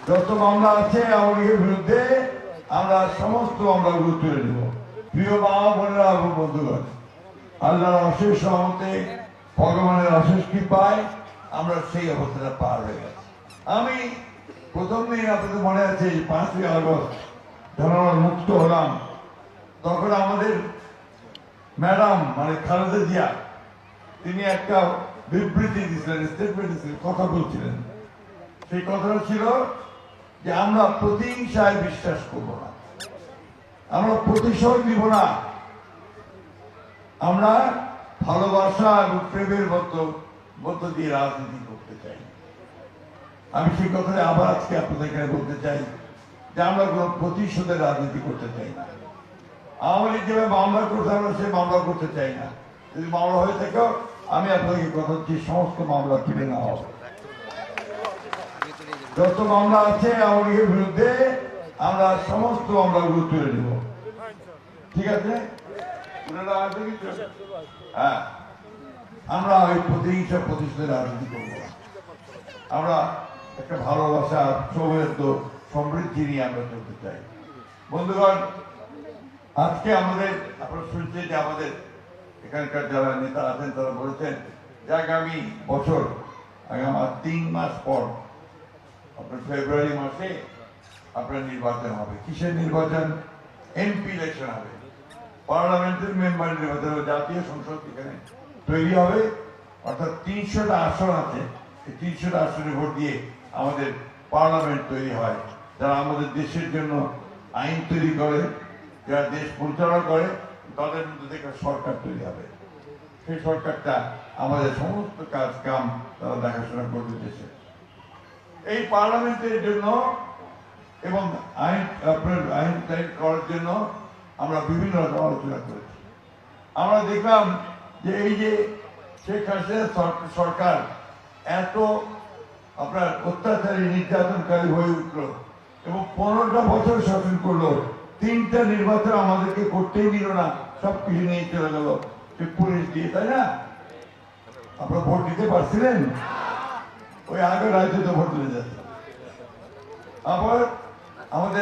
যত মামলা আছে আওয়ামী লীগের বিরুদ্ধে আমরা সমস্ত মামলাগুলো তুলে নেব। প্রিয় মা বোনেরা এবং বন্ধুগণ, আল্লাহর অশেষ রহমতে, ভগবানের অশেষ কৃপায় আমরা সেই অবস্থাটা পার হয়ে গেছি। আমি প্রথম দিন আপনাদের মনে আছে 5ই আগস্ট যখন আমরা মুক্ত হলাম, তখন আমাদের ম্যাডাম মানে খালেদা জিয়া তিনি একটা বিবৃতি দিয়েছিলেন, স্টেটমেন্ট দিয়েছিলেন, কথা বলছিলেন। সেই কথাটা ছিল যে আমরা প্রতিহিংসায় বিশ্বাস করব না, আমরা প্রতিশোধ নিব না, আমরা ভালোবাসা এবং প্রেমের মধ্য দিয়ে রাজনীতি করতে চাই। আমি সেই কথাটা আবার আজকে আপনাদের এখানে বলতে চাই যে আমরা কোন প্রতিশোধের রাজনীতি করতে চাই না। আওয়ামী লীগ যেভাবে মামলা করতে আমরা সেই মামলা করতে চাই না। যদি মামলা হয়ে থাকে আমি আপনাকে কথা হচ্ছে সমস্ত মামলা তুলে নেওয়া হবে। যত মামলা আছে আওয়ামী লীগের বিরুদ্ধে আমরা সমস্ত মামলাগুলো তুলে নেব। ঠিক আছে? হ্যাঁ, আমরা ওই প্রতিহিংসা প্রতিশোধের রাজনীতি করব। আমরা একটা ভালোবাসা, সৌহার্দ্য, সমৃদ্ধি নিয়ে আমরা চলতে চাই। বন্ধুগণ, আজকে আমাদের আপনারা শুনছেন যে আমাদের এখানকার যারা নেতা আছেন তারা বলেছেন যে আগামী বছর আগামী 3 মাস পর আপনার ফেব্রুয়ারি মাসে আপনার নির্বাচন হবে। কিসের নির্বাচন? এমপি ইলেকশন হবে, পার্লামেন্টের মেম্বার নির্বাচন হবে, জাতীয় সংসদ এখানে তৈরি হবে। অর্থাৎ 300টা আসন আছে, এই 300টা আসনে ভোট দিয়ে আমাদের পার্লামেন্ট তৈরি হয়। যারা আমাদের দেশের জন্য আইন তৈরি করে, যারা দেশ পরিচালনা করে, তাদের মধ্যে থেকে সরকার তৈরি হবে। সেই সরকারটা আমাদের সমস্ত কাজ কাম তারা দেখাশোনা করবে দেশে। এই পার্লামেন্টের জন্য এবং আইন করার জন্য আমরা বিভিন্ন রকম আলোচনা করেছি। আমরা দেখলাম যে এই যে শেখ হাসিনা সরকার এত আপনার অত্যাচারী নির্যাতনকারী হয়ে উঠলো এবং 15টা বছর শাসন করলো, 3টা নির্বাচন আমাদেরকে করতেই দিল না, সবকিছু নিয়ে চলে গেল পুলিশ দিয়ে, তাই না? আপনারা ভোট দিতে পারছিলেন? ওই আগে রাজ্যতে ভোট দিতে যাচ্ছে। আবার আমাদের